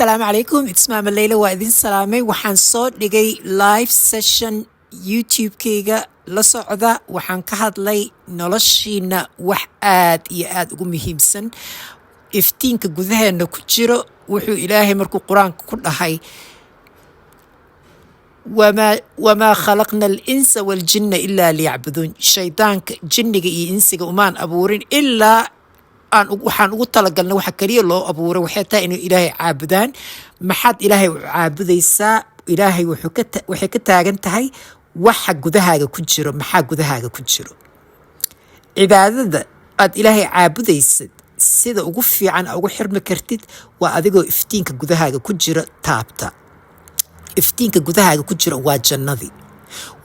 السلام عليكم it's Mama Leila وإذن سلامي وحان صوت لغي live session يوتيوب كيغا لصعدا وحان كهاد لي نولشينا وح آد إيا آد ugu muhiimsan iftiinka gudaheena ku jiro wuxuu ilaahay markuu quraanka ku dhahay وما خلقنا الإنس والجن إلا ليعبدون شيطانك جنك إي إنسك ومان أبورين إلا waxaan ugu talagalnay waxa kaliya loo abuuray waxay tahay inuu ilaahay caabudaan maxad ilaahay u caabudaysaa ilaahay waxay ka taagan tahay waxa gudahaaga ku jiro maxaa gudahaaga ku jiro cibaadada aad ilaahay caabudaysid sida ugu fiican ugu xirmi kartid waa adigoo iftiinka gudahaaga ku jiro taabta iftiinka gudahaaga ku jiro waa jannadii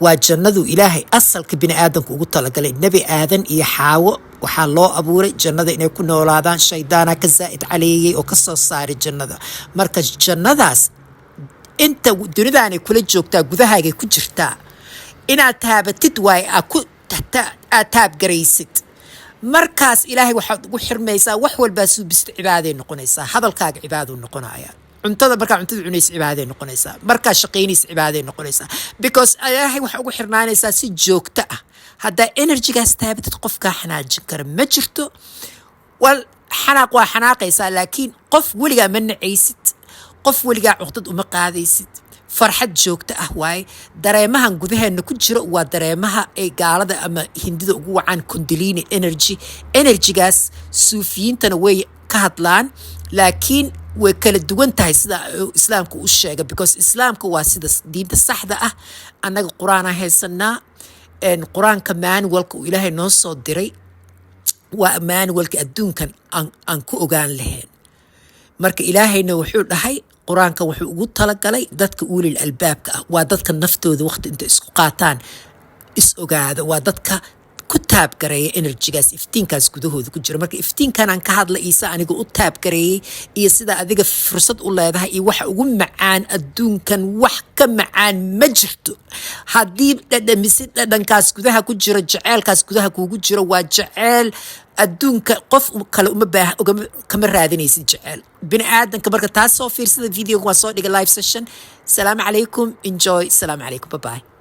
waa jannadu ilaahay asalka bini aadamku ugu talagalay nabi aadan iyo xaawo waxaa loo abuuray jannada inay ku noolaadaan shaydaana ka zaa'id caleeyay oo ka soo saaray jannada marka jannadaas inta dunidaanay kula joogtaa gudahaaga ku jirtaa inaad taabatid waay aad taabgaraysid markaas ilaahay waxaad ugu xirmaysaa wax walbaa suubista cibaaday noqonaysaa hadalkaaga cibaaduu noqonaya cuntada markaa cuntada cunaysa cibaaday noqonaysaa markaa shaqaynaysa cibaaday noqonaysaa because ilaahay waxa ugu xirnaanaysaa si joogto ah haddaa energygaas taabatid qofkaa xanaajin kara ma jirto wal xanaaq waa xanaaqaysaa laakiin qof weligaa ma nacaysid qof weligaa cuqdad uma qaadaysid farxad joogto ah waaye dareemahan gudaheena ku jiro waa dareemaha ay gaalada ama hindida ugu wacaan kundalini energygaas suufiyiintana way ka hadlaan laakiin way kala duwan tahay sida islaamku u sheega because islaamka waa sida diinta saxda ah annaga quraan haysanaa quraanka manualka uu ilaahay noo soo diray waa manualka adduunkan aan ku ogaan lahayn marka ilaahayna wuxuu dhahay quraanka wuxuu ugu talagalay dadka uulil albaabka ah waa dadka naftooda waqti inta isku qaataan is ogaada waa dadka ku taabgareeya energygaas iftiinkaas gudahooda ku jira marka iftiinkan aan ka hadla iisa aniga u taabgareeyay iyo sida adiga fursad u leedahay iyo waxa ugu macaan adduunkan wax ka macaan ma jirto haddii dhadhamisid dhadhankaas gudaha ku jiro jaceelkaas gudaha kuugu jiro waa jaceyl adduunka qof kale kama raadinaysid jaceyl bini aadanka marka taas soo fiirsada videoga waan soo dhigay live session salaamu calaykum enjoy salaamu calaykum bye bye